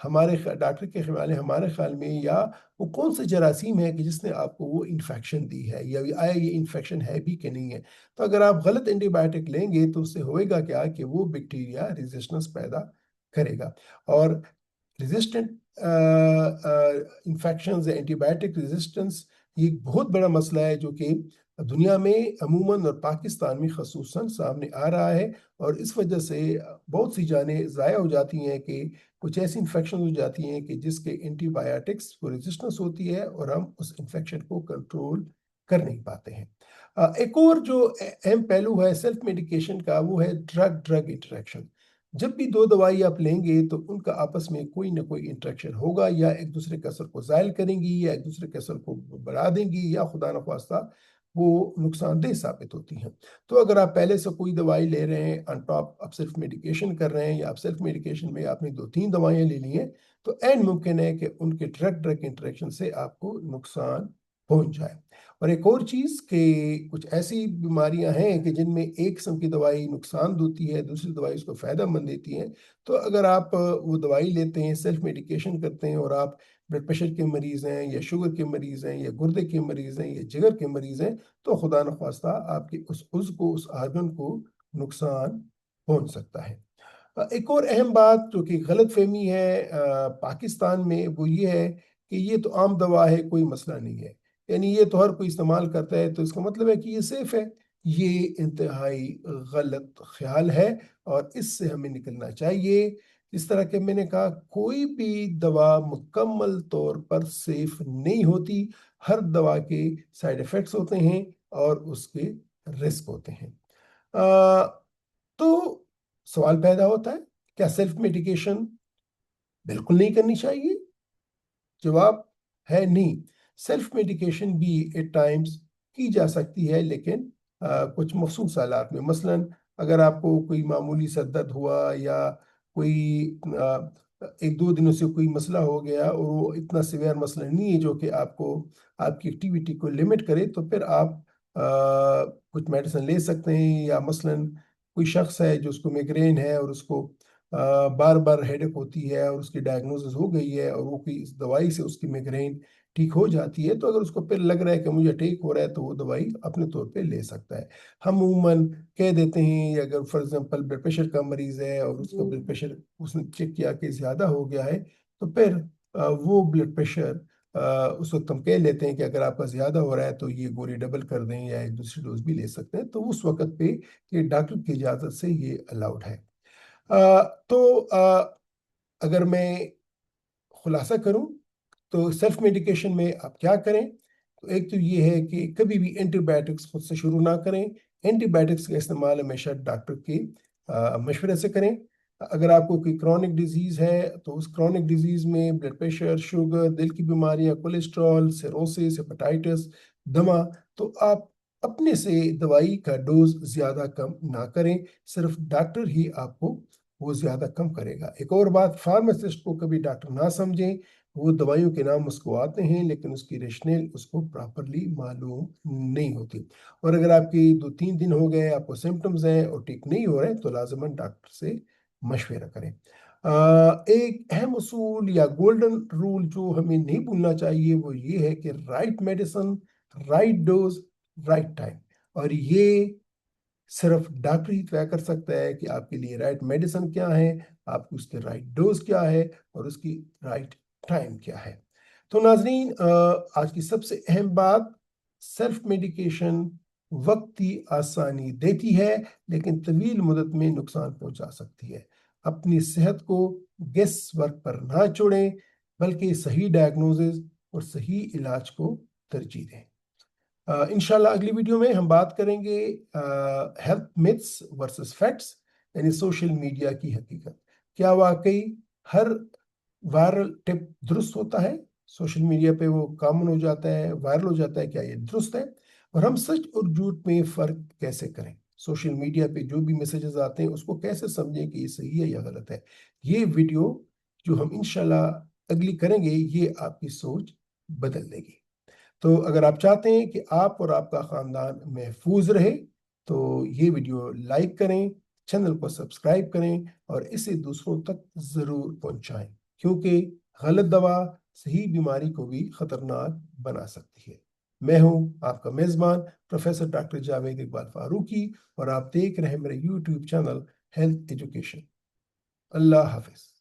Doctor کے خیال ہمارے خیال میں، یا وہ کون سے جراثیم ہے کہ جس نے آپ کو وہ انفیکشن دی ہے، یا آیا یہ انفیکشن ہے بھی کہ نہیں ہے. تو اگر آپ غلط اینٹی بائیوٹک لیں گے تو اس سے ہوئے گا کیا کہ وہ بیکٹیریا ریزسٹنس پیدا کرے گا. اور resistant infections, antibiotic resistance, یہ ایک بہت بڑا مسئلہ ہے جو کہ دنیا میں عموماً اور پاکستان میں خصوصاً سامنے آ رہا ہے. اور اس وجہ سے بہت سی جانیں ضائع ہو جاتی ہیں کہ کچھ ایسی انفیکشن ہو جاتی ہیں کہ جس کے اینٹی بائیوٹکس کو ریزسٹنس ہوتی ہے اور ہم اس انفیکشن کو کنٹرول کر نہیں پاتے ہیں. ایک اور جو اہم پہلو ہے سیلف میڈیکیشن کا، وہ ہے ڈرگ انٹریکشن. جب بھی دو دوائی آپ لیں گے تو ان کا آپس میں کوئی نہ کوئی انٹریکشن ہوگا، یا ایک دوسرے کے اثر کو زائل کریں گی، یا ایک دوسرے کے اثر کو بڑھا دیں گی، یا خدا نخواستہ وہ نقصان دہ ثابت ہوتی ہیں. تو اگر آپ پہلے سے کوئی دوائی لے رہے ہیں آن ٹاپ، آپ سیلف میڈیکیشن کر رہے ہیں، یا آپ سیلف میڈیکیشن میں آپ نے 2-3 دوائیاں لے لی ہیں، تو عین ممکن ہے کہ ان کے ڈرگ انٹریکشن سے آپ کو نقصان پہنچ جائے. اور ایک اور چیز کہ کچھ ایسی بیماریاں ہیں کہ جن میں ایک قسم کی دوائی نقصان دیتی ہے، دوسری دوائی اس کو فائدہ مند دیتی ہے. تو اگر آپ وہ دوائی لیتے ہیں، سیلف میڈیکیشن کرتے ہیں، اور آپ بلڈ پریشر کے مریض ہیں، یا شوگر کے مریض ہیں، یا گردے کے مریض ہیں، یا جگر کے مریض ہیں، تو خدا نخواستہ آپ کے اس عضو کو، اس آرگن کو نقصان پہنچ سکتا ہے. ایک اور اہم بات جو کہ غلط فہمی ہے پاکستان میں، وہ یہ ہے کہ یہ تو عام دوا ہے، کوئی مسئلہ نہیں ہے، یعنی یہ تو ہر کوئی استعمال کرتا ہے تو اس کا مطلب ہے کہ یہ سیف ہے. یہ انتہائی غلط خیال ہے اور اس سے ہمیں نکلنا چاہیے. اس طرح کہ میں نے کہا، کوئی بھی دوا مکمل طور پر سیف نہیں ہوتی. ہر دوا کے سائیڈ ایفیکٹس ہوتے ہیں اور اس کے رسک ہوتے ہیں. تو سوال پیدا ہوتا ہے، کیا سیلف میڈیکیشن بالکل نہیں کرنی چاہیے؟ جواب ہے نہیں. سیلف میڈیکیشن بھی ایٹ ٹائمز کی جا سکتی ہے، لیکن کچھ مخصوص حالات میں. مثلا اگر آپ کو کوئی معمولی سر درد ہوا، یا کوئی 1-2 دنوں سے کوئی مسئلہ ہو گیا، اور وہ اتنا سیویئر مسئلہ نہیں ہے جو کہ آپ کو آپ کی ایکٹیویٹی کو لمٹ کرے، تو پھر آپ کچھ میڈیسن لے سکتے ہیں. یا مثلا کوئی شخص ہے جو اس کو میگرین ہے، اور اس کو بار بار ہیڈک ہوتی ہے، اور اس کی ڈائگنوسس ہو گئی ہے، اور وہ کوئی اس دوائی سے اس کی میگرین ٹھیک ہو جاتی ہے، تو اگر اس کو پھر لگ رہا ہے کہ مجھے ٹھیک ہو رہا ہے، تو وہ دوائی اپنے طور پہ لے سکتا ہے. ہم عموماً کہہ دیتے ہیں، اگر فار ایگزامپل بلڈ پریشر کا مریض ہے، اور اس کا بلڈ پریشر اس نے چیک کیا کہ زیادہ ہو گیا ہے، تو پھر وہ بلڈ پریشر اس وقت ہم کہہ لیتے ہیں کہ اگر آپ کا زیادہ ہو رہا ہے تو یہ گولی ڈبل کر دیں، یا ایک دوسری ڈوز بھی لے سکتے ہیں. تو اس وقت پہ یہ ڈاکٹر کی اجازت سے یہ الاؤڈ ہے. تو اگر میں خلاصہ کروں تو سیلف میڈیکیشن میں آپ کیا کریں؟ تو ایک تو یہ ہے کہ کبھی بھی اینٹی بائیوٹکس خود سے شروع نہ کریں. اینٹی بائیوٹکس کا استعمال ہمیشہ ڈاکٹر کے مشورے سے کریں. اگر آپ کو کوئی کرونک ڈیزیز ہے تو اس کرونک ڈیزیز میں بلڈ پریشر، شوگر، دل کی بیماریاں، کولیسٹرول، سیروسس، ہیپاٹائٹس، دمہ، تو آپ اپنے سے دوائی کا ڈوز زیادہ کم نہ کریں. صرف ڈاکٹر ہی آپ کو وہ زیادہ کم کرے گا. ایک اور بات، فارماسسٹ کو کبھی ڈاکٹر نہ سمجھیں. وہ دوائیوں کے نام اس کو آتے ہیں، لیکن اس کی ریشنل اس کو پراپرلی معلوم نہیں ہوتی. اور اگر آپ کی 2-3 دن ہو گئے، آپ کو سمپٹمز ہیں اور ٹھیک نہیں ہو رہے، تو لازماً ڈاکٹر سے مشورہ کریں. ایک اہم اصول یا گولڈن رول جو ہمیں نہیں بھولنا چاہیے، وہ یہ ہے کہ right medicine, right dose, right time. اور یہ صرف ڈاکٹر ہی طے کر سکتا ہے کہ آپ کے لیے رائٹ میڈیسن کیا ہے، آپ کو اس کے رائٹ ڈوز کیا ہے، اور اس کی رائٹ ٹائم کیا ہے. تو ناظرین، آج کی سب سے اہم بات، سیلف میڈیکیشن وقتی آسانی دیتی ہے، لیکن طویل مدت میں نقصان پہنچا سکتی ہے. اپنی صحت کو گیس ورک پر نہ چھوڑیں، بلکہ صحیح ڈائگنوزز اور صحیح علاج کو ترجیح دیں. انشاءاللہ اگلی ویڈیو میں ہم بات کریں گے ہیلتھ میتھس ورسز فیکٹس، یعنی سوشل میڈیا کی حقیقت. کیا واقعی ہر وائرل ٹپ درست ہوتا ہے؟ سوشل میڈیا پہ وہ کامن ہو جاتا ہے، وائرل ہو جاتا ہے، کیا یہ درست ہے؟ اور ہم سچ اور جھوٹ میں فرق کیسے کریں؟ سوشل میڈیا پہ جو بھی میسیجز آتے ہیں اس کو کیسے سمجھیں کہ یہ صحیح ہے یا غلط ہے؟ یہ ویڈیو جو ہم انشاءاللہ اگلی کریں گے، یہ آپ کی سوچ بدل دے گی. تو اگر آپ چاہتے ہیں کہ آپ اور آپ کا خاندان محفوظ رہے، تو یہ ویڈیو لائک کریں، چینل کو سبسکرائب کریں، اور اسے دوسروں تک ضرور پہنچائیں. کیونکہ غلط دوا صحیح بیماری کو بھی خطرناک بنا سکتی ہے۔ میں ہوں آپ کا میزبان پروفیسر ڈاکٹر جاوید اقبال فاروقی، اور آپ دیکھ رہے ہیں میرے یوٹیوب چینل ہیلتھ ایجوکیشن۔ اللہ حافظ۔